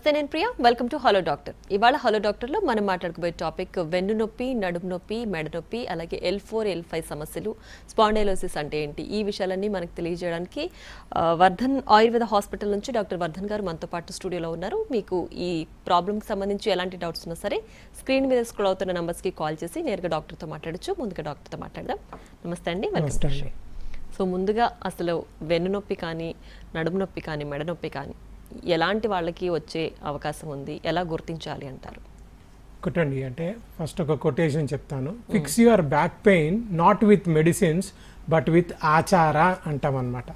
నమస్తే, నేను Priya. Welcome to hello doctor. ఇవాళ హలో డాక్టర్లో మనం మాట్లాడుకోబోయే టాపిక్ వెన్ను నొప్పి, నడుము నొప్పి, మెడ నొప్పి, అలాగే L4, L5 సమస్యలు, స్పాండైలోసిస్ అంటే ఏంటి, ఈ విషయాలన్నీ మనకు తెలియజేయడానికి వర్ధన్ ఆయుర్వేద హాస్పిటల్ నుంచి డాక్టర్ వర్ధన్ గారు మనతో పాటు స్టూడియోలో ఉన్నారు. మీకు ఈ ప్రాబ్లమ్కి సంబంధించి ఎలాంటి డౌట్స్ ఉన్నా సరే స్క్రీన్ మీద స్క్రోల్ అవుతున్న నెంబర్స్కి కాల్ చేసి నేరుగా డాక్టర్తో మాట్లాడచ్చు. ముందుగా డాక్టర్తో మాట్లాడదాం. నమస్తే అండి, వెల్కమ్. సో ముందుగా అసలు వెన్ను నొప్పి కానీ, నడుము నొప్పి కానీ, మెడ నొప్పి కానీ ఎలాంటి వాళ్ళకి వచ్చే అవకాశం ఉంది, ఎలా గుర్తించాలి అంటారు? ఒకటండి, అంటే ఫస్ట్ ఒక కొటేషన్ చెప్తాను. Fix your back pain not with medicines but with ఆచార అంటాం అన్నమాట.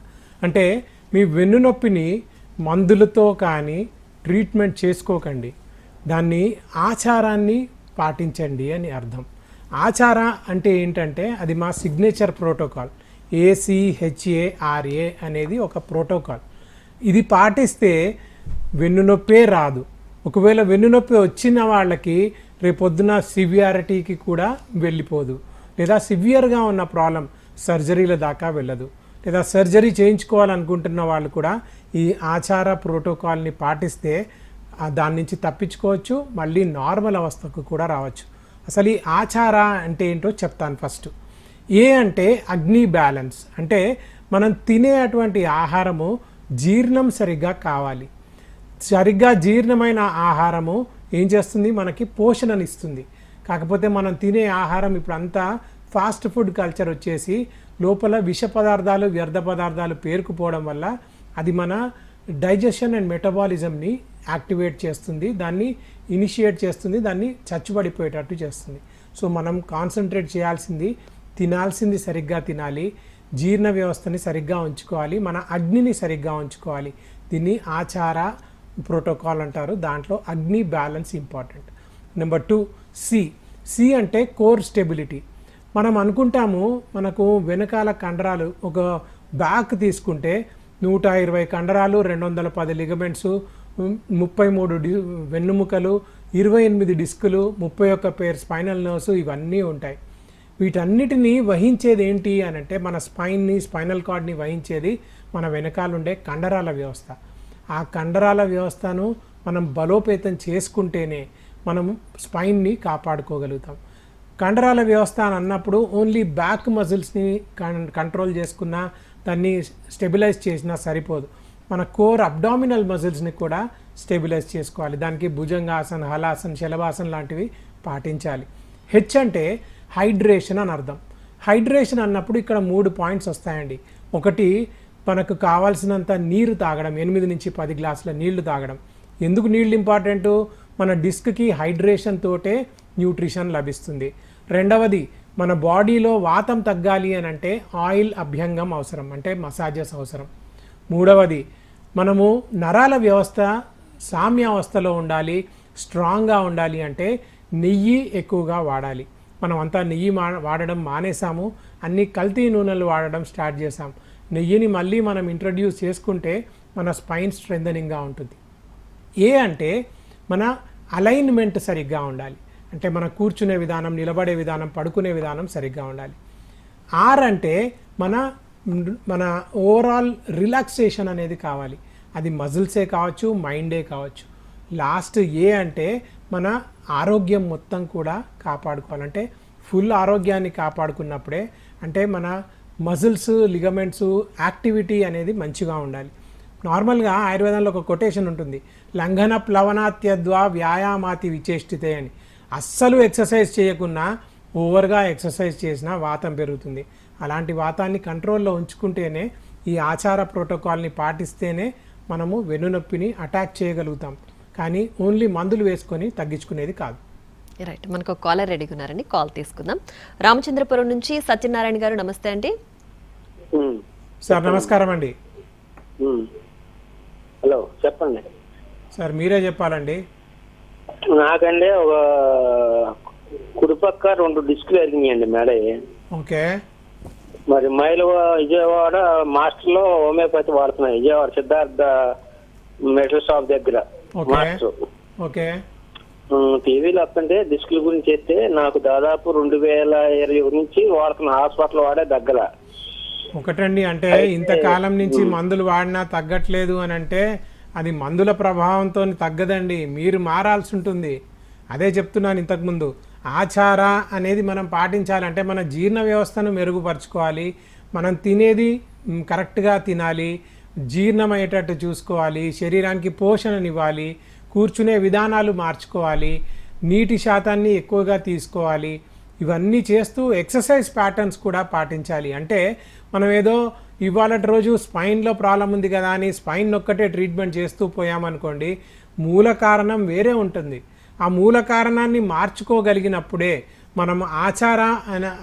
అంటే మీ వెన్ను నొప్పిని మందులతో కానీ ట్రీట్మెంట్ చేసుకోకండి, దాన్ని ఆచారాన్ని పాటించండి అని అర్థం. ఆచార అంటే ఏంటంటే అది మా సిగ్నేచర్ ప్రోటోకాల్, ACHARA అనేది ఒక ప్రోటోకాల్. ఇది పాటిస్తే వెన్నునొప్పే రాదు. ఒకవేళ వెన్నునొప్పి వచ్చిన వాళ్ళకి రేపొద్దున సివియారిటీకి కూడా వెళ్ళిపోదు, లేదా సివియర్గా ఉన్న ప్రాబ్లం సర్జరీల దాకా వెళ్ళదు, లేదా సర్జరీ చేయించుకోవాలనుకుంటున్న వాళ్ళు కూడా ఈ ఆచార ప్రోటోకాల్ని పాటిస్తే దాని నుంచి తప్పించుకోవచ్చు, మళ్ళీ నార్మల్ అవస్థకు కూడా రావచ్చు. అసలు ఈ ఆచార అంటే ఏంటో చెప్తాను. ఫస్ట్ ఏ అంటే అగ్ని బ్యాలెన్స్. అంటే మనం తినేటువంటి ఆహారము జీర్ణం సరిగ్గా కావాలి. సరిగ్గా జీర్ణమైన ఆహారము ఏం చేస్తుంది, మనకి పోషణనిస్తుంది. కాకపోతే మనం తినే ఆహారం ఇప్పుడు అంతా ఫాస్ట్ ఫుడ్ కల్చర్ వచ్చేసి లోపల విష పదార్థాలు, వ్యర్థ పదార్థాలు పేరుకుపోవడం వల్ల అది మన డైజెషన్ అండ్ మెటబాలిజంని యాక్టివేట్ చేస్తుంది, దాన్ని ఇనిషియేట్ చేస్తుంది, దాన్ని చచ్చుబడిపోయేటట్టు చేస్తుంది. సో మనం కాన్సన్ట్రేట్ చేయాల్సింది తినాల్సింది సరిగ్గా తినాలి, జీర్ణ వ్యవస్థని సరిగ్గా ఉంచుకోవాలి, మన అగ్నిని సరిగ్గా ఉంచుకోవాలి. దీన్ని ఆచార ప్రోటోకాల్ అంటారు. దాంట్లో అగ్ని బ్యాలెన్స్ ఇంపార్టెంట్. నెంబర్ 2 సి అంటే కోర్ స్టెబిలిటీ. మనం అనుకుంటాము మనకు వెనకాల కండరాలు, ఒక బ్యాక్ తీసుకుంటే 120 కండరాలు, 210 లిగమెంట్స్, 33 వెన్నుముకలు, 28 డిస్కులు, 31 పేర్ స్పైనల్ నర్వ్స్ ఇవన్నీ ఉంటాయి. వీటన్నిటినీ వహించేది ఏంటి అని అంటే మన స్పైన్ని, స్పైనల్ కార్డ్ని వహించేది మన వెనకాలండే కండరాల వ్యవస్థ. ఆ కండరాల వ్యవస్థను మనం బలోపేతం చేసుకుంటేనే మనం స్పైన్ని కాపాడుకోగలుగుతాం. కండరాల వ్యవస్థ అని అన్నప్పుడు ఓన్లీ బ్యాక్ మజిల్స్ని కంట్రోల్ చేసుకున్నా, దాన్ని స్టెబిలైజ్ చేసినా సరిపోదు. మన కోర్ అబ్డామినల్ మజిల్స్ని కూడా స్టెబిలైజ్ చేసుకోవాలి. దానికి భుజంగాసన్, హలాసన్, శలభాసన్ లాంటివి పాటించాలి. హెచ్ అంటే హైడ్రేషన్ అని అర్థం. హైడ్రేషన్ అన్నప్పుడు ఇక్కడ 3 పాయింట్స్ వస్తాయండి. ఒకటి, మనకు కావాల్సినంత నీరు తాగడం, 8 నుంచి 10 గ్లాసుల నీళ్లు తాగడం. ఎందుకు నీళ్ళు ఇంపార్టెంటు, మన డిస్క్కి హైడ్రేషన్ తోటే న్యూట్రిషన్ లభిస్తుంది. రెండవది, మన బాడీలో వాతం తగ్గాలి అని అంటే ఆయిల్ అభ్యంగం అవసరం, అంటే మసాజెస్ అవసరం. మూడవది, మనము నరాల వ్యవస్థ సామ్యావస్థలో ఉండాలి, స్ట్రాంగ్గా ఉండాలి అంటే నెయ్యి ఎక్కువగా వాడాలి. మనం అంతా నెయ్యి వాడడం మానేసాము, అన్ని కల్తీ నూనెలు వాడడం స్టార్ట్ చేసాం. నెయ్యిని మళ్ళీ మనం ఇంట్రడ్యూస్ చేసుకుంటే మన స్పైన్ స్ట్రెంథనింగ్గా ఉంటుంది. ఏ అంటే మన అలైన్మెంట్ సరిగ్గా ఉండాలి, అంటే మన కూర్చునే విధానం, నిలబడే విధానం, పడుకునే విధానం సరిగ్గా ఉండాలి. ఆర్ అంటే మన ఓవరాల్ రిలాక్సేషన్ అనేది కావాలి, అది మజిల్సే కావచ్చు, మైండే కావచ్చు. లాస్ట్ ఏ అంటే మన ఆరోగ్యం మొత్తం కూడా కాపాడుకోవాలంటే ఫుల్ ఆరోగ్యాన్ని కాపాడుకున్నప్పుడే, అంటే మన మజిల్స్, లిగమెంట్స్ యాక్టివిటీ అనేది మంచిగా ఉండాలి. నార్మల్గా ఆయుర్వేదంలో ఒక కొటేషన్ ఉంటుంది, లంఘన ప్లవనాత్యద్వా వ్యాయామాతి విచేష్టితే అని. అస్సలు ఎక్సర్సైజ్ చేయకున్నా ఓవర్గా ఎక్సర్సైజ్ చేసినా వాతం పెరుగుతుంది. అలాంటి వాతాన్ని కంట్రోల్లో ఉంచుకుంటేనే, ఈ ఆచార ప్రోటోకాల్ని పాటిస్తేనే మనము వెన్నునొప్పిని అటాక్ చేయగలుగుతాం, కానీ ఓన్లీ మందులు వేసుకొని తగ్గించుకునేది కాదు. రైట్, మనకు ఒక కాలర్ రెడీగా ఉన్నారండి, కాల్ తీసుకుందాం. రామచంద్రపురం నుంచి సత్యనారాయణ గారు, నమస్తే అండి. సార్ నమస్కారం అండి. హలో, చెప్పండి సార్. మీరే చెప్పాలండి. నాకండి ఒక కుడిపక్క 2 డిస్కులు ఎరిగినాయండి మేడ. ఓకే. మరి విజయవాడ మాస్టర్లో హోమియోపతి వాడుతున్నాయి, విజయవాడ సిద్ధార్థ మెడికల్ షాప్ దగ్గర మాస్టర్. ఓకే. టీవీలో వస్తుంటే డిస్కుల గురించి అయితే నాకు దాదాపు 2020 నుంచి వాడుతున్న, హాస్పిటల్ వాడే దగ్గర. ఒకటండి, అంటే ఇంతకాలం నుంచి మందులు వాడినా తగ్గట్లేదు అని అంటే అది మందుల ప్రభావంతో తగ్గదండి, మీరు మారాల్సి ఉంటుంది. అదే చెప్తున్నాను ఇంతకుముందు, ఆచార అనేది మనం పాటించాలంటే మన జీర్ణ వ్యవస్థను మెరుగుపరచుకోవాలి, మనం తినేది కరెక్ట్గా తినాలి, జీర్ణమయ్యేటట్టు చూసుకోవాలి, శరీరానికి పోషణనివ్వాలి, కూర్చునే విధానాలు మార్చుకోవాలి, నీటి శాతాన్ని ఎక్కువగా తీసుకోవాలి. ఇవన్నీ చేస్తూ ఎక్సర్సైజ్ ప్యాటర్న్స్ కూడా పాటించాలి. అంటే మనం ఏదో ఇవాళటి రోజు స్పైన్లో ప్రాబ్లం ఉంది కదా అని స్పైన్ ఒక్కటే ట్రీట్మెంట్ చేస్తూ పోయామనుకోండి, మూల కారణం వేరే ఉంటుంది. ఆ మూల కారణాన్ని మార్చుకోగలిగినప్పుడే, మనం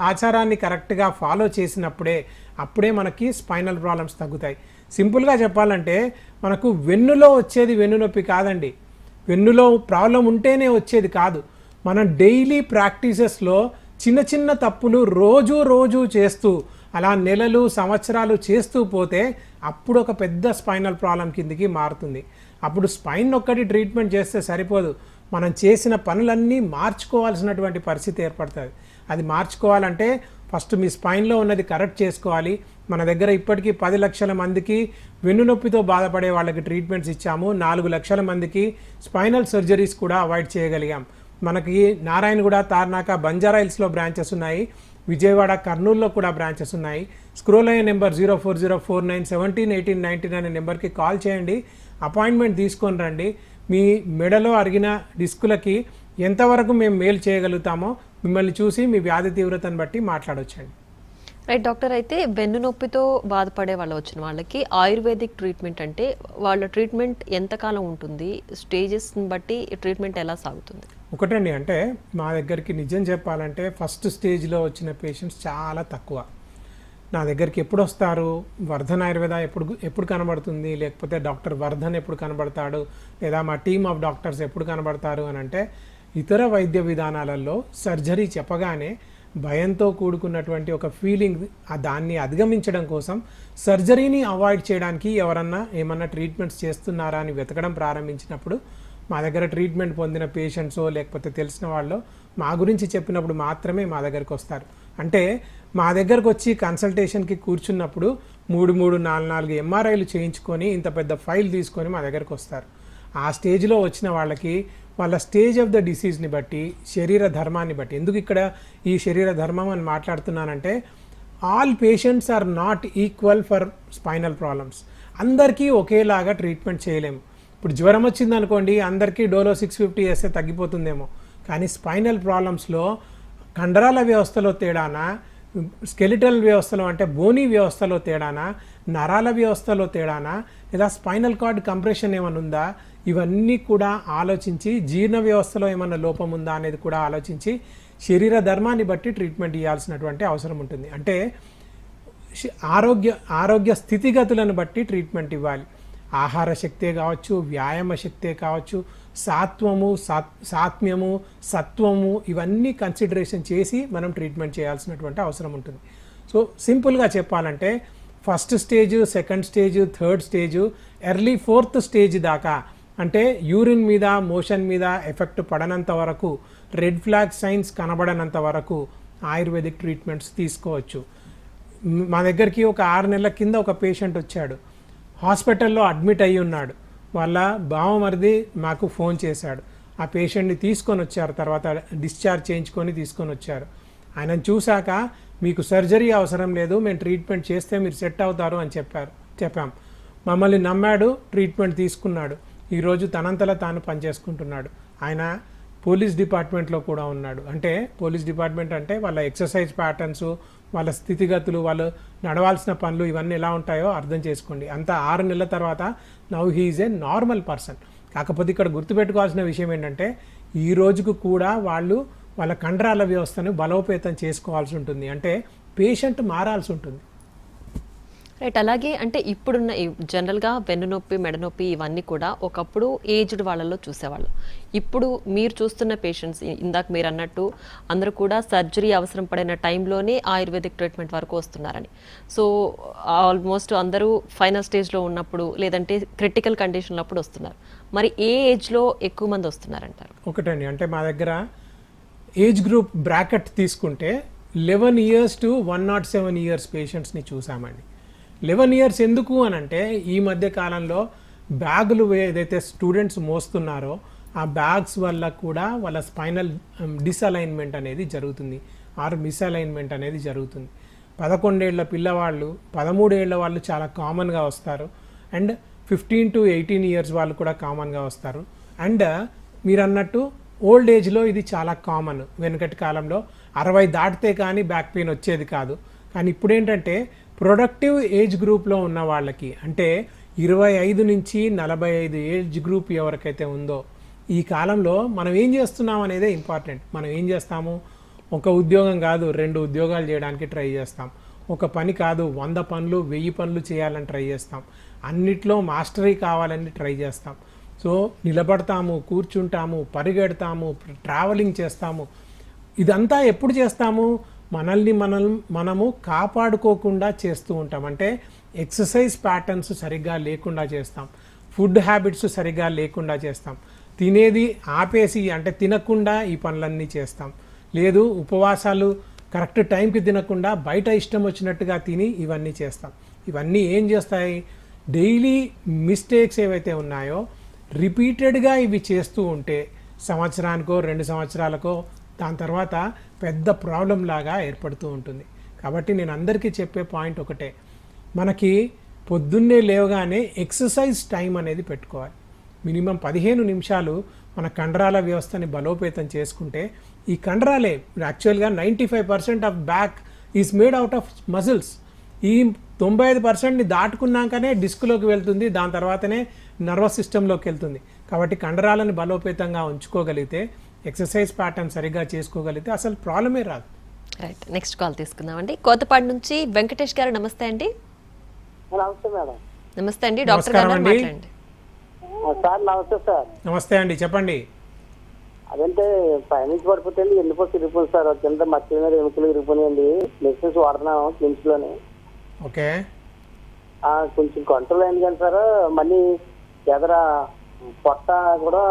ఆచారాన్ని కరెక్ట్గా ఫాలో చేసినప్పుడే అప్పుడే మనకి స్పైనల్ ప్రాబ్లమ్స్ తగ్గుతాయి. సింపుల్గా చెప్పాలంటే మనకు వెన్నులో వచ్చేది వెన్నునొప్పి కాదండి, వెన్నులో ప్రాబ్లం ఉంటేనే వచ్చేది కాదు. మనం డైలీ ప్రాక్టీసెస్లో చిన్న చిన్న తప్పులు రోజు చేస్తూ అలా నెలలు సంవత్సరాలు చేస్తూ పోతే అప్పుడు ఒక పెద్ద స్పైనల్ ప్రాబ్లం కిందికి మారుతుంది. అప్పుడు స్పైన్ ఒక్కటి ట్రీట్మెంట్ చేస్తే సరిపోదు, మనం చేసిన పనులన్నీ మార్చుకోవాల్సినటువంటి పరిస్థితి ఏర్పడుతుంది. అది మార్చుకోవాలంటే ఫస్ట్ మీ స్పైన్లో ఉన్నది కరెక్ట్ చేసుకోవాలి. మన దగ్గర ఇప్పటికీ 10 లక్షల మందికి వెన్నునొప్పితో బాధపడే వాళ్ళకి ట్రీట్మెంట్స్ ఇచ్చాము. 4 లక్షల మందికి స్పైనల్ సర్జరీస్ కూడా అవాయిడ్ చేయగలిగాం. మనకి నారాయణగూడ, తార్నాక, బంజారాహిల్స్లో బ్రాంచెస్ ఉన్నాయి, విజయవాడ, కర్నూలులో కూడా బ్రాంచెస్ ఉన్నాయి. స్క్రోల్ అయ్యే నెంబర్ 0404917189 అనే నెంబర్కి కాల్ చేయండి, అపాయింట్మెంట్ తీసుకొని రండి. మీ మెడలో అరిగిన డిస్కులకి ఎంతవరకు మేము మేలు చేయగలుగుతామో మిమ్మల్ని చూసి మీ వ్యాధి తీవ్రతను బట్టి మాట్లాడొచ్చండి. రైట్ డాక్టర్, అయితే వెన్ను నొప్పితో బాధపడే వాళ్ళు వచ్చిన వాళ్ళకి ఆయుర్వేదిక్ ట్రీట్మెంట్ అంటే వాళ్ళ ట్రీట్మెంట్ ఎంతకాలం ఉంటుంది, స్టేజెస్ని బట్టి ట్రీట్మెంట్ ఎలా సాగుతుంది? ఒకటండి, అంటే మా దగ్గరికి నిజం చెప్పాలంటే ఫస్ట్ స్టేజ్లో వచ్చిన పేషెంట్స్ చాలా తక్కువ. నా దగ్గరికి ఎప్పుడు వస్తారు, వర్ధన్ ఆయుర్వేద ఎప్పుడు కనబడుతుంది, లేకపోతే డాక్టర్ వర్ధన్ ఎప్పుడు కనబడతాడు, లేదా మా టీమ్ ఆఫ్ డాక్టర్స్ ఎప్పుడు కనబడతారు అని అంటే, ఇతర వైద్య విధానాలలో సర్జరీ చెప్పగానే భయంతో కూడుకున్నటువంటి ఒక ఫీలింగ్, దాన్ని అధిగమించడం కోసం సర్జరీని అవాయిడ్ చేయడానికి ఎవరన్నా ఏమన్నా ట్రీట్మెంట్స్ చేస్తున్నారా అని వెతకడం ప్రారంభించినప్పుడు మా దగ్గర ట్రీట్మెంట్ పొందిన పేషెంట్సో లేకపోతే తెలిసిన వాళ్ళు మా గురించి చెప్పినప్పుడు మాత్రమే మా దగ్గరికి వస్తారు. అంటే మా దగ్గరకు వచ్చి కన్సల్టేషన్కి కూర్చున్నప్పుడు 3-4 ఎంఆర్ఐలు చేయించుకొని ఇంత పెద్ద ఫైల్ తీసుకొని మా దగ్గరకు వస్తారు. ఆ స్టేజ్లో వచ్చిన వాళ్ళకి వాళ్ళ స్టేజ్ ఆఫ్ ద డిసీజ్ని బట్టి, శరీర ధర్మాన్ని బట్టి, ఎందుకు ఇక్కడ ఈ శరీర ధర్మం అని మాట్లాడుతున్నానంటే, all patients are not equal for spinal problems. అందరికీ ఒకేలాగా ట్రీట్మెంట్ చేయలేము. ఇప్పుడు జ్వరం వచ్చింది అనుకోండి, అందరికీ డోలో 650 వేస్తే తగ్గిపోతుందేమో, కానీ స్పైనల్ ప్రాబ్లమ్స్లో కండరాల వ్యవస్థలో తేడానా, స్కెలిటల్ వ్యవస్థలో అంటే బోనీ వ్యవస్థలో తేడానా, నరాల వ్యవస్థలో తేడానా, లేదా స్పైనల్ కార్డ్ కంప్రెషన్ ఏమైనా ఉందా, ఇవన్నీ కూడా ఆలోచించి, జీర్ణ వ్యవస్థలో ఏమైనా లోపం ఉందా అనేది కూడా ఆలోచించి శరీర ధర్మాన్ని బట్టి ట్రీట్మెంట్ ఇవ్వాల్సినటువంటి అవసరం ఉంటుంది. అంటే ఆరోగ్య స్థితిగతులను బట్టి ట్రీట్మెంట్ ఇవ్వాలి. ఆహార శక్తే కావచ్చు, వ్యాయామ శక్తే కావచ్చు, సాత్మ్యము, సత్వము, ఇవన్నీ కన్సిడరేషన్ చేసి మనం ట్రీట్మెంట్ చేయాల్సినటువంటి అవసరం ఉంటుంది. సో సింపుల్గా చెప్పాలంటే first stage, second stage, third stage, early 4th stage దాకా, అంటే యూరిన్ మీద, మోషన్ మీద ఎఫెక్ట్ పడనంత వరకు, రెడ్ ఫ్లాగ్ సైన్స్ కనబడనంత వరకు ఆయుర్వేదిక్ ట్రీట్మెంట్స్ తీసుకోవచ్చు. మా దగ్గరికి ఒక 6 నెలల కింద ఒక పేషెంట్ వచ్చాడు, హాస్పిటల్లో అడ్మిట్ అయ్యి ఉన్నాడు. వాళ్ళ బావమరిది మాకు ఫోన్ చేశాడు, ఆ పేషెంట్ని తీసుకొని వచ్చారు, తర్వాత డిశ్చార్జ్ చేయించుకొని తీసుకొని వచ్చారు. ఆయనను చూశాక మీకు సర్జరీ అవసరం లేదు, మేము ట్రీట్మెంట్ చేస్తే మీరు సెట్ అవుతారు అని చెప్పాం. మమ్మల్ని నమ్మాడు, ట్రీట్మెంట్ తీసుకున్నాడు. ఈరోజు తనంతలా తాను పనిచేసుకుంటున్నాడు. ఆయన పోలీస్ డిపార్ట్మెంట్లో కూడా ఉన్నాడు. అంటే పోలీస్ డిపార్ట్మెంట్ అంటే వాళ్ళ ఎక్సర్సైజ్ ప్యాటర్న్స్, వాళ్ళ స్థితిగతులు, వాళ్ళు నడవాల్సిన పనులు ఇవన్నీ ఎలా ఉంటాయో అర్థం చేసుకోండి. అంతా 6 నెలల తర్వాత now he is a normal person. కాకపోతే ఇక్కడ గుర్తుపెట్టుకోవాల్సిన విషయం ఏంటంటే, ఈ రోజుకు కూడా వాళ్ళ కండరాల వ్యవస్థను బలోపేతం చేసుకోవాల్సి ఉంటుంది. అంటే పేషెంట్ మారాల్సి ఉంటుంది. రైట్, అలాగే అంటే ఇప్పుడున్న జనరల్గా వెన్నునొప్పి, మెడనొప్పి ఇవన్నీ కూడా ఒకప్పుడు ఏజ్డ్ వాళ్ళలో చూసేవాళ్ళు. ఇప్పుడు మీరు చూస్తున్న పేషెంట్స్, ఇందాక మీరు అన్నట్టు అందరూ కూడా సర్జరీ అవసరం పడిన టైంలోనే ఆయుర్వేదిక్ ట్రీట్మెంట్ వరకు వస్తున్నారని. సో ఆల్మోస్ట్ అందరూ ఫైనల్ స్టేజ్లో ఉన్నప్పుడు, లేదంటే క్రిటికల్ కండిషన్లో అప్పుడు వస్తున్నారు. మరి ఏ ఏజ్లో ఎక్కువ మంది వస్తున్నారంటారు? ఒకటండి, అంటే మా దగ్గర ఏజ్ గ్రూప్ బ్రాకెట్ తీసుకుంటే 11 years to 107 years పేషెంట్స్ని చూసామండి. 11 years ఎందుకు అని అంటే, ఈ మధ్య కాలంలో బ్యాగులు ఏదైతే స్టూడెంట్స్ మోస్తున్నారో ఆ బ్యాగ్స్ వల్ల కూడా వాళ్ళ స్పైనల్ డిసలైన్మెంట్ అనేది జరుగుతుంది ఆర్ మిస్అలైన్మెంట్ అనేది జరుగుతుంది. 11 ఏళ్ల పిల్లవాళ్ళు 13 ఏళ్ల వాళ్ళు చాలా కామన్గా వస్తారు అండ్ 15 to 18 ఇయర్స్ వాళ్ళు కూడా కామన్గా వస్తారు. అండ్ మీరు అన్నట్టు ఓల్డ్ ఏజ్లో ఇది చాలా కామన్. వెనకటి కాలంలో 60 దాటితే కానీ బ్యాక్ పెయిన్ వచ్చేది కాదు. కానీ ఇప్పుడు ఏంటంటే ప్రొడక్టివ్ ఏజ్ గ్రూప్లో ఉన్న వాళ్ళకి అంటే 25 నుంచి 45 ఏజ్ గ్రూప్ ఎవరికైతే ఉందో ఈ కాలంలో మనం ఏం చేస్తున్నాం అనేదే ఇంపార్టెంట్. మనం ఏం చేస్తాము, ఒక ఉద్యోగం కాదు 2 ఉద్యోగాలు చేయడానికి ట్రై చేస్తాం. ఒక పని కాదు 100 పనులు 1000 పనులు చేయాలని ట్రై చేస్తాం. అన్నిట్లో మాస్టరీ కావాలని ట్రై చేస్తాం. సో నిలబడతాము, కూర్చుంటాము, పరిగెడతాము, ట్రావెలింగ్ చేస్తాము. ఇదంతా ఎప్పుడు చేస్తాము, మనము కాపాడుకోకుండా చేస్తూ ఉంటాం. అంటే ఎక్సర్సైజ్ ప్యాటర్న్స్ సరిగ్గా లేకుండా చేస్తాం, ఫుడ్ హ్యాబిట్స్ సరిగ్గా లేకుండా చేస్తాం, తినేది ఆపేసి అంటే తినకుండా ఈ పనులన్నీ చేస్తాం. లేదు ఉపవాసాలు కరెక్ట్ టైంకి తినకుండా బయట ఇష్టం వచ్చినట్టుగా తిని ఇవన్నీ చేస్తాం. ఇవన్నీ ఏం చేస్తాయి, డైలీ మిస్టేక్స్ ఏవైతే ఉన్నాయో రిపీటెడ్గా ఇవి చేస్తూ ఉంటే సంవత్సరానికో 2 సంవత్సరాలకో దాని తర్వాత పెద్ద ప్రాబ్లం లాగా ఏర్పడుతూ ఉంటుంది. కాబట్టి నేను అందరికీ చెప్పే పాయింట్ ఒకటే, మనకి పొద్దున్నే లేవగానే ఎక్సర్సైజ్ టైం అనేది పెట్టుకోవాలి. మినిమం 15 నిమిషాలు మన కండరాల వ్యవస్థని బలోపేతం చేసుకుంటే ఈ కండరాలే యాక్చువల్గా 95% of back is made out of muscles. ఈ 95%ని దాటుకున్నాకనే డిస్క్లోకి వెళ్తుంది, దాని తర్వాతనే నర్వస్ సిస్టంలోకి వెళ్తుంది. కాబట్టి కండరాలను బలోపేతంగా ఉంచుకోగలిగితే ఎక్సర్సైజ్ ప్యాటర్న్ సరిగ్గా చేసుకోగలిగితే అసలు ప్రాబ్లమే రాదు. రైట్, నెక్స్ట్ కాల్ తీసుకుందామండి. కోతపాడు నుంచి వెంకటేష్ గారు. నమస్తే అండి. నమస్తే మేడం. నమస్తే అండి, డాక్టర్ గారు మాట్లాడండి. సార్ నమస్తే సార్. నమస్తే అండి, చెప్పండి. అదంటే పైనుంచి పడిపోతే వెళ్ళిపోతే ఇరిగిపోయింది సార్. కింద మట్టి మీద ఎముకలు ఇరిగిపోయినాయండి. మెడిసిన్స్ వాడుతున్నాం క్లినిక్స్ లోనే. ఓకే, కొంచెం కంట్రోల్ అయింది కానీ సార్ మళ్ళీ ఎదర పొట్ట కూడా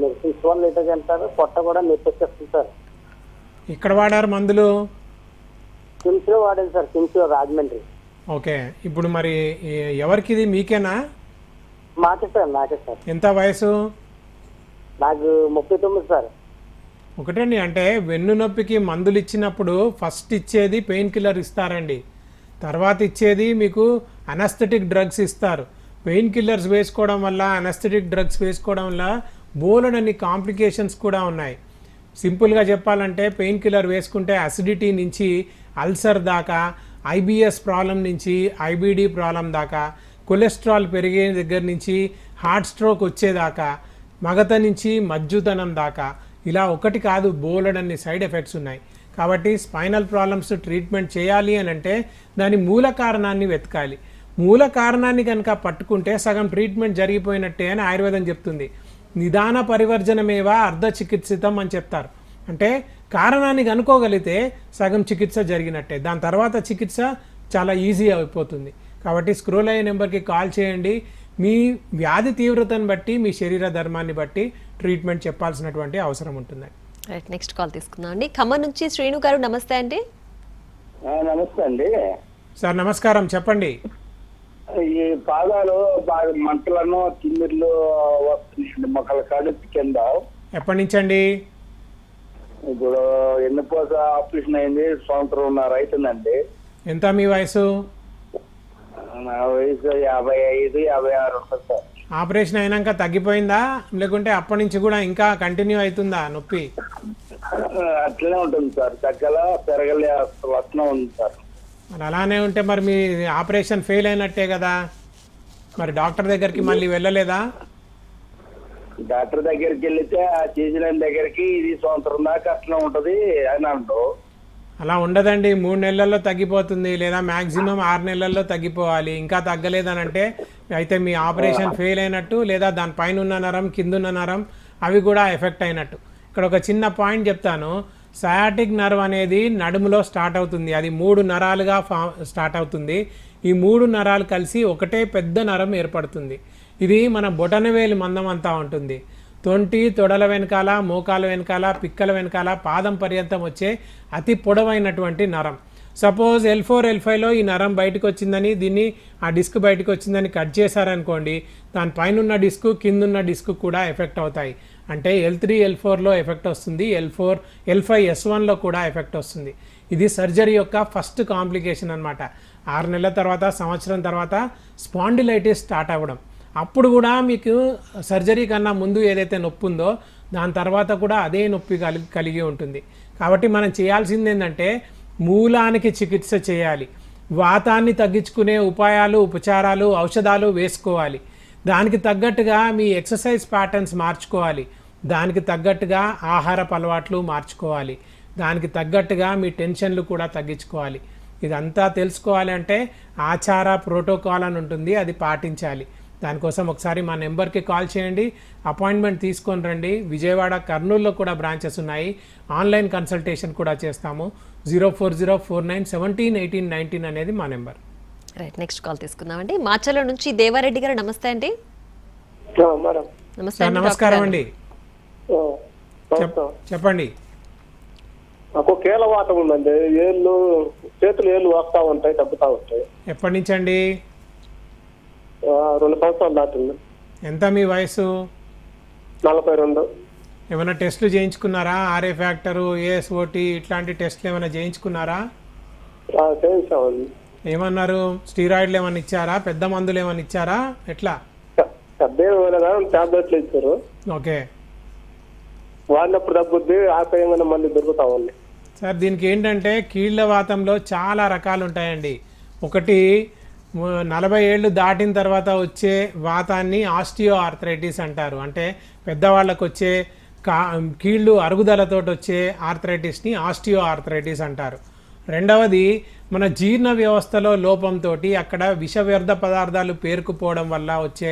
మెడిసిన్స్ వల్ల లేట్ కానీ సార్ పొట్ట కూడా నొప్పి వచ్చేస్తుంది సార్. ఇక్కడ వాడారు మందులు? కిమ్స్ లో వాడాను సార్, కిమ్స్ లో రాజమండ్రి. ఓకే, ఇప్పుడు మరి ఎవరికి ఇది, మీకేనా? నాకే సార్. ఎంత వయసు? నాకు 39 సార్. ఒకటండి, అంటే వెన్ను నొప్పికి మందులు ఇచ్చినప్పుడు ఫస్ట్ ఇచ్చేది పెయిన్ కిల్లర్ ఇస్తారండి, తర్వాత ఇచ్చేది మీకు అనస్థెటిక్ డ్రగ్స్ ఇస్తారు. పెయిన్ కిల్లర్స్ వేసుకోవడం వల్ల, అనస్థెటిక్ డ్రగ్స్ వేసుకోవడం వల్ల బోలెడన్ని కాంప్లికేషన్స్ కూడా ఉన్నాయి. సింపుల్గా చెప్పాలంటే పెయిన్ కిల్లర్ వేసుకుంటే అసిడిటీ నుంచి అల్సర్ దాకా, ఐబిఎస్ ప్రాబ్లం నుంచి ఐబిడి ప్రాబ్లం దాకా, కొలెస్ట్రాల్ పెరిగే దగ్గర నుంచి హార్ట్ స్ట్రోక్ వచ్చేదాకా, మగత నుంచి మజ్జుతనం దాకా, ఇలా ఒకటి కాదు బోలెడన్ని సైడ్ ఎఫెక్ట్స్ ఉన్నాయి. కాబట్టి స్పైనల్ ప్రాబ్లమ్స్ ట్రీట్మెంట్ చేయాలి అని అంటే దాని మూల కారణాన్ని వెతకాలి. మూల కారణాన్ని కనుక పట్టుకుంటే సగం ట్రీట్మెంట్ జరిగిపోయినట్టే అని ఆయుర్వేదం చెప్తుంది. నిదాన పరివర్జనమేవా అర్ధ చికిత్సితం అని చెప్తారు. అంటే కారణాన్ని కనుక్కోగలిగితే సగం చికిత్స జరిగినట్టే, దాని తర్వాత చికిత్స చాలా ఈజీ అయిపోతుంది. కాబట్టి స్క్రోల్ అయ్యే నెంబర్కి కాల్ చేయండి. మీ వ్యాధి తీవ్రతను బట్టి, మీ శరీర ధర్మాన్ని బట్టి ట్రీట్మెంట్ చెప్పాల్సినటువంటి అవసరం ఉంటుంది. రైట్, నెక్స్ట్ కాల్ తీసుకుందాం అండి. ఖమ్మం నుంచి శ్రీను గారు. నమస్తే అండి. నమస్తే అండి సార్. నమస్కారం, చెప్పండి. ఈ పాదాలు బాగా మంటలను తిమ్మిర్లు వస్తున్నాయండి మొక్కల కాడు కింద. ఎప్పటి నుంచండి? ఇప్పుడు ఎన్నిపోస ఆపరేషన్ అయింది, 1.5 సంవత్సరం అవుతుందండి. ఎంత మీ వయసు? నా వయసు 55, 56 ఉంటుంది సార్. ఆపరేషన్ అయినాక తగ్గిపోయిందా, లేకుంటే అప్పటి నుంచి కూడా ఇంకా కంటిన్యూ అవుతుందా నొప్పి? అట్లనే ఉంటుంది సార్, తగ్గల పెరగలే వస్తూనే ఉంది సార్. మరి అలానే ఉంటే మరి మీ ఆపరేషన్ ఫెయిల్ అయినట్టే కదా. మరి డాక్టర్ దగ్గరికి మళ్ళీ వెళ్ళలేదా? డాక్టర్ దగ్గరికి వెళ్తే ఆ చేసిన దగ్గరికి ఇది 1 సంవత్సరం దాకా అట్లా ఉంటది అని అంటూ. అలా ఉండదండి, 3 నెలల్లో తగ్గిపోతుంది, లేదా మ్యాక్సిమం 6 నెలల్లో తగ్గిపోవాలి. ఇంకా తగ్గలేదని అంటే అయితే మీ ఆపరేషన్ ఫెయిల్ అయినట్టు, లేదా దానిపైన ఉన్న నరం, కిందున్న నరం అవి కూడా ఎఫెక్ట్ అయినట్టు. ఇక్కడ ఒక చిన్న పాయింట్ చెప్తాను. సయాటిక్ నర్వ్ అనేది నడుములో స్టార్ట్ అవుతుంది. అది 3 నరాలుగా స్టార్ట్ అవుతుంది. ఈ 3 నరాలు కలిసి ఒకటే పెద్ద నరం ఏర్పడుతుంది. ఇది మన బొటనవేలి మందం అంతా ఉంటుంది. తొడల వెనకాల, మోకాల వెనకాల, పిక్కల వెనకాల, పాదం పర్యంతం వచ్చే అతి పొడవైనటువంటి నరం. సపోజ్ L4 L5లో ఈ నరం బయటకు వచ్చిందని దీన్ని ఆ డిస్క్ బయటకు వచ్చిందని కట్ చేశారనుకోండి, దానిపైన ఉన్న డిస్క్ కిందున్న డిస్క్ కూడా ఎఫెక్ట్ అవుతాయి. అంటే L3 L4లో ఎఫెక్ట్ వస్తుంది, L5 S1లో కూడా ఎఫెక్ట్ వస్తుంది. ఇది సర్జరీ యొక్క ఫస్ట్ కాంప్లికేషన్ అనమాట. 6 నెలల తర్వాత, సంవత్సరం తర్వాత స్పాండిలైటిస్ స్టార్ట్ అవ్వడం. అప్పుడు కూడా మీకు సర్జరీ కన్నా ముందు ఏదైతే నొప్పి ఉందో దాని తర్వాత కూడా అదే నొప్పి కలిగి ఉంటుంది. కాబట్టి మనం చేయాల్సింది ఏంటంటే మూలానికి చికిత్స చేయాలి. వాతాన్ని తగ్గించుకునే ఉపాయాలు, ఉపచారాలు, ఔషధాలు వేసుకోవాలి. దానికి తగ్గట్టుగా మీ ఎక్సర్సైజ్ ప్యాటర్న్స్ మార్చుకోవాలి. దానికి తగ్గట్టుగా ఆహారపు అలవాట్లు మార్చుకోవాలి. దానికి తగ్గట్టుగా మీ టెన్షన్లు కూడా తగ్గించుకోవాలి. ఇదంతా తెలుసుకోవాలి అంటే ఆచార ప్రోటోకాల్ అని ఉంటుంది, అది పాటించాలి. దానికోసం ఒకసారి మా నెంబర్కి కాల్ చేయండి, అపాయింట్మెంట్ తీసుకొని రండి. విజయవాడ, కర్నూలులో కూడా బ్రాంచెస్ ఉన్నాయి. ఆన్లైన్ కన్సల్టేషన్ కూడా చేస్తాము. 04049171819 అనేది మా నెంబర్. రైట్, నెక్స్ట్ కాల్ తీసుకుందామండి. మాచర్ల నుంచి దేవారెడ్డి గారు, నమస్తే అండి. మేడం నమస్తే అండి, నమస్కారం అండి, నమస్కారం. చెప్పండి. నాకు కీలవాతం ఉందండి. ఏళ్ళు, చేతులు ఏళ్ళు వస్తా ఉంటాయి, తగ్గుతా ఉంటాయి. ఎప్పటి నుంచి అండి? 2 సంవత్సరాలు దాటింది. ఎంత మీ వయసు? 42. ఏమైనా టెస్టులు చేయించుకున్నారా? ఆర్ఏ ఫ్యాక్టరు, ఏఎస్ఓటి ఇట్లాంటి టెస్టులు ఏమైనా చేయించుకున్నారా? చేయించామండి. ఏమన్నారు? స్టీరాయిడ్లు ఏమైనా ఇచ్చారా? పెద్ద మందులు ఏమైనా ఇచ్చారా? ఎట్లా? పెద్ద టాబ్లెట్లు ఇచ్చారు. ఓకే, వాడినప్పుడు తగ్గుద్ది, ఆపేయగానే మళ్ళీ దొరుకుతామండి. సార్ దీనికి ఏంటంటే కీళ్ళ వాతంలో చాలా రకాలు ఉంటాయండి. ఒకటి 40 ఏళ్ళు దాటిన తర్వాత వచ్చే వాతాన్ని ఆస్టియో ఆర్థరైటిస్ అంటారు. అంటే పెద్దవాళ్ళకు వచ్చే కీళ్ళు అరుగుదలతో వచ్చే ఆర్థరైటిస్ని ఆస్టియో ఆర్థరైటిస్ అంటారు. రెండవది మన జీర్ణ వ్యవస్థలో లోపంతో అక్కడ విష వ్యర్థ పదార్థాలు పేరుకుపోవడం వల్ల వచ్చే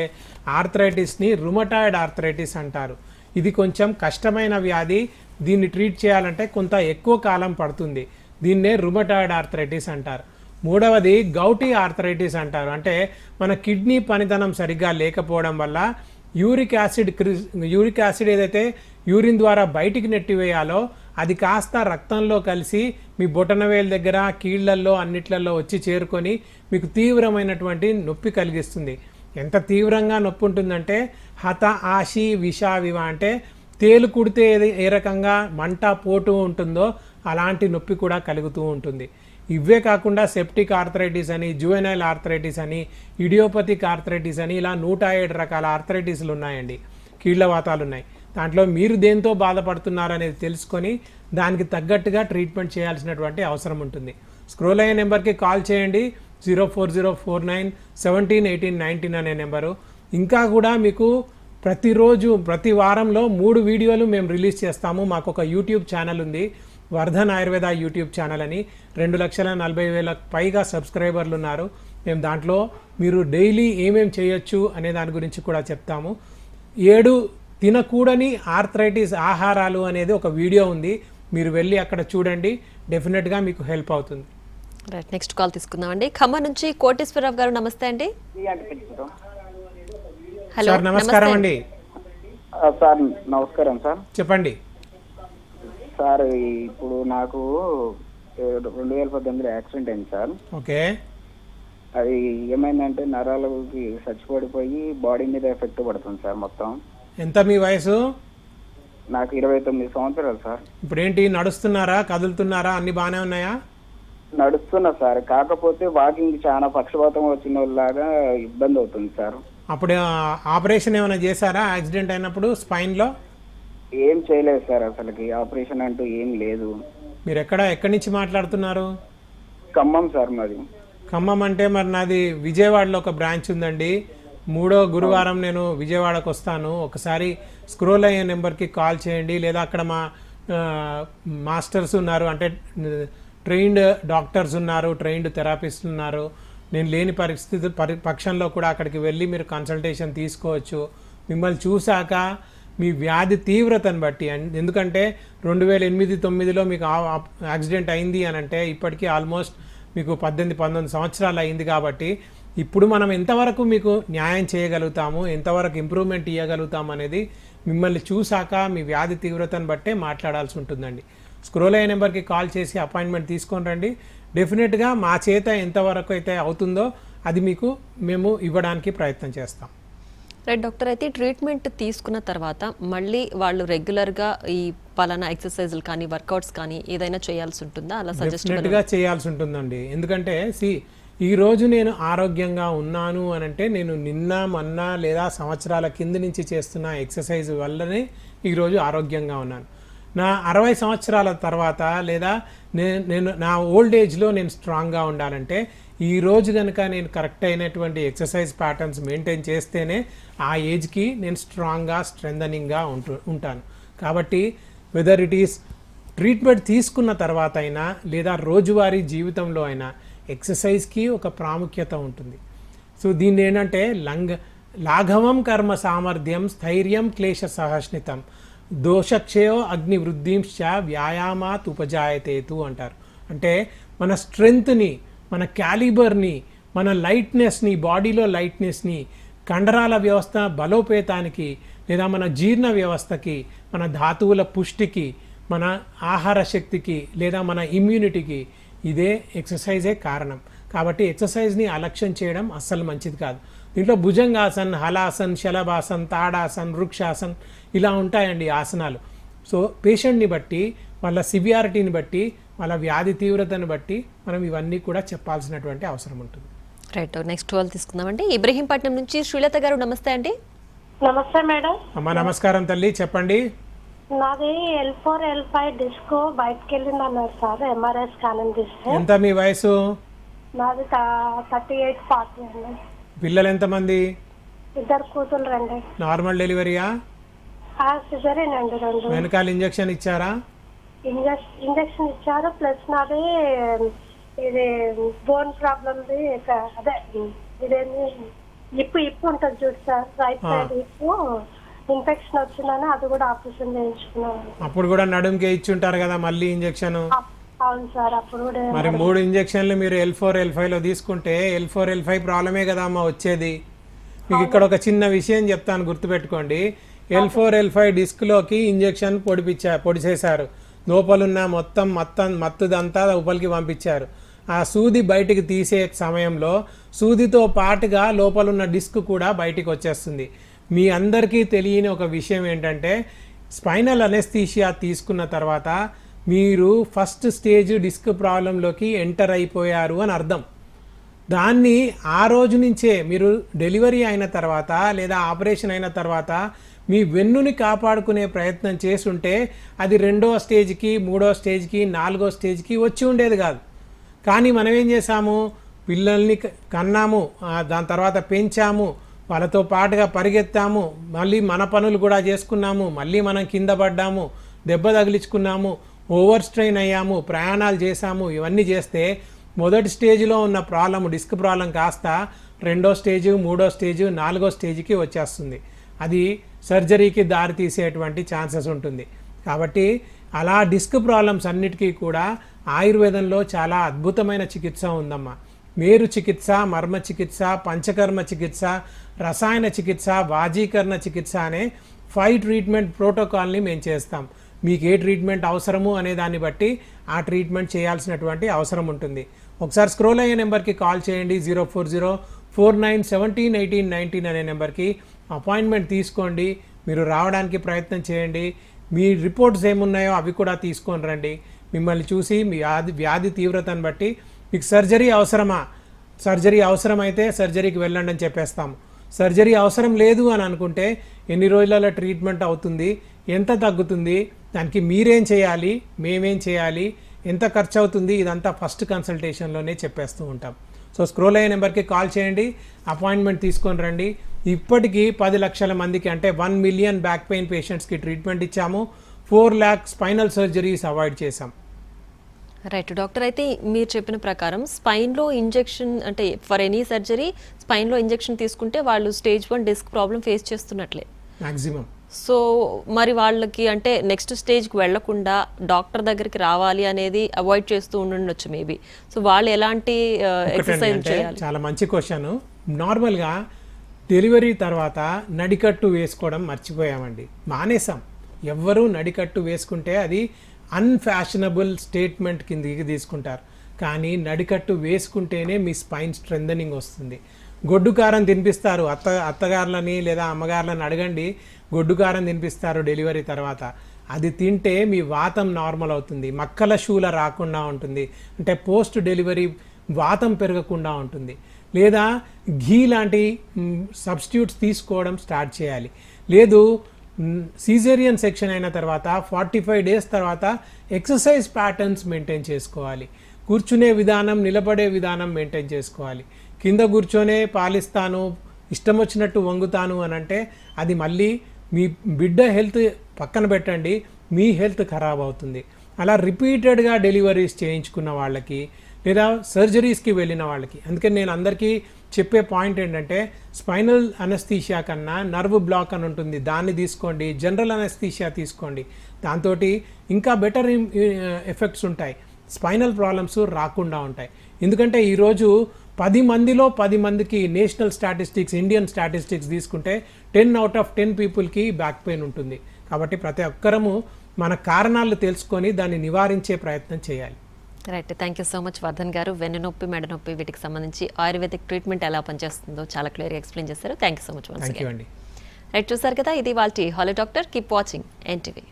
ఆర్థరైటిస్ని రుమటాయిడ్ ఆర్థరైటిస్ అంటారు. ఇది కొంచెం కష్టమైన వ్యాధి. దీన్ని ట్రీట్ చేయాలంటే కొంత ఎక్కువ కాలం పడుతుంది. దీన్నే రుమటాయిడ్ ఆర్థరైటిస్ అంటారు. మూడవది గౌటీ ఆర్థరైటిస్ అంటారు. అంటే మన కిడ్నీ పనితనం సరిగ్గా లేకపోవడం వల్ల యూరిక్ యాసిడ్ ఏదైతే యూరిన్ ద్వారా బయటికి నెట్టివేయాలో అది కాస్త రక్తంలో కలిసి మీ బొటనవేలు దగ్గర, కీళ్లల్లో అన్నిట్లలో వచ్చి చేరుకొని మీకు తీవ్రమైనటువంటి నొప్పి కలిగిస్తుంది. ఎంత తీవ్రంగా నొప్పి ఉంటుందంటే హత ఆశి విషావివ, అంటే తేలు కుడితే ఏ రకంగా మంట పోటు ఉంటుందో అలాంటి నొప్పి కూడా కలుగుతూ ఉంటుంది. ఇవే కాకుండా సెప్టిక్ ఆర్థరైటిస్ అని, జువెనైల్ ఆర్థరైటిస్ అని, ఇడియోపతిక్ ఆర్థరైటిస్ అని ఇలా 107 రకాల ఆర్థరైటిస్లు ఉన్నాయండి. కీళ్లవాతాలు ఉన్నాయి. దాంట్లో మీరు దేంతో బాధపడుతున్నారు అనేది తెలుసుకొని దానికి తగ్గట్టుగా ట్రీట్మెంట్ చేయాల్సినటువంటి అవసరం ఉంటుంది. స్క్రోల్ అయ్యే నెంబర్కి కాల్ చేయండి, 04049171819 అనే నెంబరు. ఇంకా కూడా మీకు ప్రతిరోజు, ప్రతి వారంలో 3 వీడియోలు మేము రిలీజ్ చేస్తాము. మాకు ఒక యూట్యూబ్ ఛానల్ ఉంది, వర్ధన్ ఆయుర్వేద యూట్యూబ్ ఛానల్ అని. 2,40,000 పైగా సబ్స్క్రైబర్లు ఉన్నారు. మేము దాంట్లో మీరు డైలీ ఏమేమి చేయొచ్చు అనే దాని గురించి కూడా చెప్తాము. 7 తినకూడని ఆర్థరైటిస్ ఆహారాలు అనేది ఒక వీడియో ఉంది, మీరు వెళ్ళి అక్కడ చూడండి, డెఫినెట్గా మీకు హెల్ప్ అవుతుంది. రైట్, నెక్స్ట్ కాల్ తీసుకుందామండి. ఖమ్మం నుంచి కోటేశ్వరరావు గారు, నమస్తే అండి. హలో, సార్ నమస్కారం అండి. సార్ నమస్కారం సార్. చెప్పండి సార్, ఇప్పుడు నాకు 2018 యాక్సిడెంట్ అయింది సార్. ఓకే, అది ఏమైందంటే నరాలకి చచ్చిపడిపోయి బాడీ మీద ఎఫెక్ట్ పడుతుంది సార్ మొత్తం. ఎంత మీ వయసు? నాకు 29 సంవత్సరాలు సార్. ఇప్పుడు ఏంటి, నడుస్తున్నారా, కదులుతున్నారా, అన్ని బాగానే ఉన్నాయా? నడుస్తున్నా సార్, కాకపోతే వాకింగ్ చాలా పక్షపాతం వచ్చిన వాళ్ళలాగా ఇబ్బంది అవుతుంది సార్. అప్పుడు ఆపరేషన్ ఏమైనా చేశారా యాక్సిడెంట్ అయినప్పుడు స్పైన్లో? ఏం చేయలేదు సార్, అసలుకి ఆపరేషన్ అంటూ ఏం లేదు. మీరు ఎక్కడి నుంచి మాట్లాడుతున్నారు? ఖమ్మం సార్ మాది. ఖమ్మం అంటే మరి నాది విజయవాడలో ఒక బ్రాంచ్ ఉందండి. 3వ గురువారం నేను విజయవాడకు వస్తాను. ఒకసారి స్క్రోల్ అయ్యే నెంబర్కి కాల్ చేయండి, లేదా అక్కడ మా మాస్టర్స్ ఉన్నారు, అంటే ట్రైన్డ్ డాక్టర్స్ ఉన్నారు, ట్రైన్డ్ థెరపిస్ట్ ఉన్నారు. నేను లేని పక్షంలో కూడా అక్కడికి వెళ్ళి మీరు కన్సల్టేషన్ తీసుకోవచ్చు. మిమ్మల్ని చూశాక మీ వ్యాధి తీవ్రతను బట్టి, ఎందుకంటే 2008-9లో మీకు యాక్సిడెంట్ అయింది అని అంటే ఇప్పటికీ ఆల్మోస్ట్ మీకు 18-19 సంవత్సరాలు అయింది. కాబట్టి ఇప్పుడు మనం ఎంతవరకు మీకు న్యాయం చేయగలుగుతాము, ఎంతవరకు ఇంప్రూవ్మెంట్ ఇవ్వగలుగుతాము అనేది మిమ్మల్ని చూశాక మీ వ్యాధి తీవ్రతను బట్టే మాట్లాడాల్సి ఉంటుందండి. స్క్రోల్ అయ్యే నెంబర్కి కాల్ చేసి అపాయింట్మెంట్ తీసుకొని రండి. డెఫినెట్గా మా చేత ఎంతవరకు అయితే అవుతుందో అది మేము ఇవ్వడానికి ప్రయత్నం చేస్తాం. రైట్ డాక్టర్, అయితే ట్రీట్మెంట్ తీసుకున్న తర్వాత మళ్ళీ వాళ్ళు రెగ్యులర్గా ఈ పలానా ఎక్సర్సైజులు కానీ వర్కౌట్స్ కానీ ఏదైనా చేయాల్సి ఉంటుందా? అలా సజెస్ట్ డెఫినెట్గా చేయాల్సి ఉంటుందండి. ఎందుకంటే ఈ రోజు నేను ఆరోగ్యంగా ఉన్నాను అని అంటే నేను నిన్న మొన్న లేదా సంవత్సరాల కింద నుంచి చేస్తున్న ఎక్సర్సైజ్ వల్లనే ఈరోజు ఆరోగ్యంగా ఉన్నాను. నా 60 సంవత్సరాల తర్వాత లేదా నేను నా ఓల్డ్ ఏజ్లో నేను స్ట్రాంగ్గా ఉండాలంటే ఈ రోజు కనుక నేను కరెక్ట్ అయినటువంటి ఎక్సర్సైజ్ ప్యాటర్న్స్ మెయింటైన్ చేస్తేనే ఆ ఏజ్కి నేను స్ట్రాంగ్గా స్ట్రెంథనింగ్గా ఉంటాను. కాబట్టి వెదర్ ఇట్ ఈస్ ట్రీట్మెంట్ తీసుకున్న తర్వాత అయినా లేదా రోజువారీ జీవితంలో అయినా ఎక్సర్సైజ్కి ఒక ప్రాముఖ్యత ఉంటుంది. సో దీన్ని ఏంటంటే లాఘవం కర్మ సామర్థ్యం స్థైర్యం క్లేశ సహష్ణితం దోషక్షయో అగ్ని వృద్ధింశ్చ వ్యాయామాత్ ఉపజాయతేతు అంటారు. అంటే మన స్ట్రెంగ్త్ని, మన క్యాలిబర్ని, మన లైట్నెస్ని, బాడీలో లైట్నెస్ని, కండరాల వ్యవస్థ బలోపేతానికి లేదా మన జీర్ణ వ్యవస్థకి, మన ధాతువుల పుష్టికి, మన ఆహార శక్తికి లేదా మన ఇమ్యూనిటీకి ఇదే ఎక్సర్సైజే కారణం. కాబట్టి ఎక్సర్సైజ్ని అలక్ష్యం చేయడం అస్సలు మంచిది కాదు. దీంట్లో భుజంగాసన్, హలాసన్, శలభాసన్, తాడాసన్, వృక్షాసన్ ఇలా ఉంటాయండి ఆసనాలు. సో పేషెంట్ని బట్టి, వాళ్ళ సివియారిటీని బట్టి, వాళ్ళ వ్యాధి తీవ్రతను బట్టి మనం ఇవన్నీ కూడా చెప్పాల్సినటువంటి అవసరం ఉంటుంది. రైట్, నెక్స్ట్ వాళ్ళు తీసుకుందామండి. ఇబ్రహీంపట్నం నుంచి శ్రీలత గారు, నమస్తే అండి. నమస్తే మేడం. అమ్మ నమస్కారం తల్లి, చెప్పండి. నాది L4 L5 డిస్క్ బయటకు వెళ్ళింది అన్నారు సార్, ఎంఆర్ఐ స్కానింగ్ తీస్తే. ఎంత మీ వయసు? నాది 38-40 అండి. పిల్లలు ఎంతమంది? 2 కూతుళ్ళు అండి. నార్మల్ డెలివరీయా? సిజరీన్ అండి 2. వెనకాల ఇంజెక్షన్ ఇచ్చారా? ఇంజెక్షన్ ఇచ్చారు. ప్లస్ నాది ఇది బోన్ ప్రాబ్లమ్ది, అదే ఇదేంటి ఇప్పు ఉంటుంది చూడు సార్, రైట్ సైడ్ ఇప్పు ఇన్ఫెక్షన్ వచ్చిందని అది కూడా ఆపరేషన్ చేయించుకున్నాను. అప్పుడు కూడా నడుముకి ఇచ్చి ఉంటారు కదా మళ్ళీ ఇంజెక్షన్? అవును సార్, అప్పుడు కూడా. మరి 3 ఇంజెక్షన్లు మీరు L4 L5 లో తీసుకుంటే L4 L5 ప్రాబ్లమే కదా అమ్మ వచ్చేది. మీకు ఇక్కడ ఒక చిన్న విషయం చెప్తాను, గుర్తుపెట్టుకోండి. L4 L5 డిస్క్లోకి ఇంజెక్షన్ పొడిచేశారు, లోపలున్న మొత్తం మత్తుదంతా లోపలికి పంపించారు. ఆ సూది బయటికి తీసే సమయంలో సూదితో పాటుగా లోపలున్న డిస్క్ కూడా బయటికి వచ్చేస్తుంది. మీ అందరికీ తెలియని ఒక విషయం ఏంటంటే స్పైనల్ అనెస్థీషియా తీసుకున్న తర్వాత మీరు ఫస్ట్ స్టేజ్ డిస్క్ ప్రాబ్లంలోకి ఎంటర్ అయిపోయారు అని అర్థం. దాన్ని ఆ రోజు నుంచే మీరు డెలివరీ అయిన తర్వాత లేదా ఆపరేషన్ అయిన తర్వాత మీ వెన్నుని కాపాడుకునే ప్రయత్నం చేసుంటే అది 2వ స్టేజ్కి, 3వ స్టేజ్కి, 4వ స్టేజ్కి వచ్చి ఉండేది కాదు. కానీ మనం ఏం చేసాము, పిల్లల్ని కన్నాము, దాని తర్వాత పెంచాము, వాళ్ళతో పాటుగా పరిగెత్తాము, మళ్ళీ మన పనులు కూడా చేసుకున్నాము, మళ్ళీ మనం కింద పడ్డాము, దెబ్బ తగిలించుకున్నాము, ఓవర్ స్ట్రెయిన్ అయ్యాము, ప్రయాణాలు చేశాము. ఇవన్నీ చేస్తే మొదటి స్టేజ్లో ఉన్న ప్రాబ్లం, డిస్క్ ప్రాబ్లం కాస్త 2వ స్టేజ్, 3వ స్టేజ్, 4వ స్టేజ్కి వచ్చేస్తుంది. అది సర్జరీకి దారి తీసేటువంటి ఛాన్సెస్ ఉంటుంది. కాబట్టి అలా డిస్క్ ప్రాబ్లమ్స్ అన్నిటికీ కూడా ఆయుర్వేదంలో చాలా అద్భుతమైన చికిత్స ఉందమ్మా. మేరు చికిత్స, మర్మ చికిత్స, పంచకర్మ చికిత్స, రసాయన చికిత్స, వాజీకరణ చికిత్స అనే 5 ట్రీట్మెంట్ ప్రోటోకాల్ని మేము చేస్తాం. మీకు ఏ ట్రీట్మెంట్ అవసరము అనే దాన్ని బట్టి ఆ ట్రీట్మెంట్ చేయాల్సినటువంటి అవసరం ఉంటుంది. ఒకసారి స్క్రోల్ అయ్యే నెంబర్కి కాల్ చేయండి, 04049171819 అనే నెంబర్కి అపాయింట్మెంట్ తీసుకోండి. మీరు రావడానికి ప్రయత్నం చేయండి. మీ రిపోర్ట్స్ ఏమున్నాయో అవి కూడా తీసుకొని రండి. మిమ్మల్ని చూసి మీ వ్యాధి తీవ్రతను బట్టి మీకు సర్జరీ అవసరమా, సర్జరీ అవసరమైతే సర్జరీకి వెళ్ళండి అని చెప్పేస్తాము. సర్జరీ అవసరం లేదు అని అనుకుంటే ఎన్ని రోజులలో ట్రీట్మెంట్ అవుతుంది, ఎంత తగ్గుతుంది, దానికి మీరేం చేయాలి, మేమేం చేయాలి, ఎంత ఖర్చు అవుతుంది, ఇదంతా ఫస్ట్ కన్సల్టేషన్లోనే చెప్పేస్తూ ఉంటాం. సో స్క్రోల్ అయ్యే నెంబర్కి కాల్ చేయండి, అపాయింట్మెంట్ తీసుకొని రండి. ఇప్పటికీ 10 లక్షల మందికి, అంటే 1 మిలియన్ బ్యాక్ పెయిన్ పేషెంట్స్కి ట్రీట్మెంట్ ఇచ్చాము. 4 lakh స్పైనల్ సర్జరీస్ అవాయిడ్ చేశాం. రైట్ డాక్టర్, అయితే మీరు చెప్పిన ప్రకారం స్పైన్లో ఇంజెక్షన్, అంటే ఫర్ ఎనీ సర్జరీ స్పైన్లో ఇంజెక్షన్ తీసుకుంటే వాళ్ళు స్టేజ్ 1 డిస్క్ ప్రాబ్లం ఫేస్ చేస్తున్నట్లే మ్యాక్సిమం. సో మరి వాళ్ళకి అంటే నెక్స్ట్ స్టేజ్కి వెళ్లకుండా డాక్టర్ దగ్గరికి రావాలి అనేది అవాయిడ్ చేస్తూ ఉండొచ్చు మేబీ. సో వాళ్ళు ఎలాంటి ఎక్సర్సైజ్ చేయాలి? చాలా మంచి క్వశ్చన్. నార్మల్గా డెలివరీ తర్వాత నడికట్టు వేసుకోవడం మర్చిపోయామండి, మానేసాం. ఎవ్వరూ నడికట్టు వేసుకుంటే అది అన్ఫ్యాషనబుల్ స్టేట్మెంట్ కిందకి తీసుకుంటారు. కానీ నడికట్టు వేసుకుంటేనే మీ స్పైన్ స్ట్రెంథనింగ్ వస్తుంది. గొడ్డు కారం తినిపిస్తారు అత్తగారులని లేదా అమ్మగారులని అడగండి, గొడ్డు కారం తినిపిస్తారు డెలివరీ తర్వాత. అది తింటే మీ వాతం నార్మల్ అవుతుంది, మక్కల శూల రాకుండా ఉంటుంది, అంటే పోస్ట్ డెలివరీ వాతం పెరగకుండా ఉంటుంది. లేదా ఘీ లాంటి సబ్స్టిట్యూట్స్ తీసుకోవడం స్టార్ట్ చేయాలి. లేదు సీజేరియన్ సెక్షన్ అయిన తర్వాత 45 days తర్వాత ఎక్సర్సైజ్ ప్యాటర్న్స్ మెయింటైన్ చేసుకోవాలి. కూర్చునే విధానం, నిలబడే విధానం మెయింటైన్ చేసుకోవాలి. కింద కూర్చొనే పాలిస్తాను, ఇష్టం వచ్చినట్టు వంగుతాను అని అంటే అది మళ్ళీ మీ బిడ్డ హెల్త్ పక్కన పెట్టండి, మీ హెల్త్ ఖరాబ్ అవుతుంది. అలా రిపీటెడ్గా డెలివరీస్ చేయించుకున్న వాళ్ళకి లేదా సర్జరీస్కి వెళ్ళిన వాళ్ళకి, అందుకని నేను అందరికీ చెప్పే పాయింట్ ఏంటంటే స్పైనల్ అనస్థీషియా కన్నా నర్వ్ బ్లాక్ అని ఉంటుంది, దాన్ని తీసుకోండి. జనరల్ అనస్థీషియా తీసుకోండి, దాంతో ఇంకా బెటర్ ఎఫెక్ట్స్ ఉంటాయి, స్పైనల్ ప్రాబ్లమ్స్ రాకుండా ఉంటాయి. ఎందుకంటే ఈరోజు 10 మందిలో 10 మందికి నేషనల్ స్టాటిస్టిక్స్, ఇండియన్ స్టాటిస్టిక్స్ తీసుకుంటే 10 out of 10 పీపుల్కి బ్యాక్ పెయిన్ ఉంటుంది. కాబట్టి ప్రతి ఒక్కరము మన కారణాలు తెలుసుకొని దాన్ని నివారించే ప్రయత్నం చేయాలి. Right, thank you so much Vardhan గారు. వెన్నునొప్పి, మెడనొప్పి వీటికి సంబంధించి ఆయుర్వేదిక్ ట్రీట్మెంట్ ఎలా పనిచేస్తుందో చాలా క్లియర్గా ఎక్స్ప్లెయిన్ చేశారు. Thank you so much. Thank you అండి. రైట్, చూసారు కదా, ఇది వాళ్ళ hello doctor. Keep watching NTV.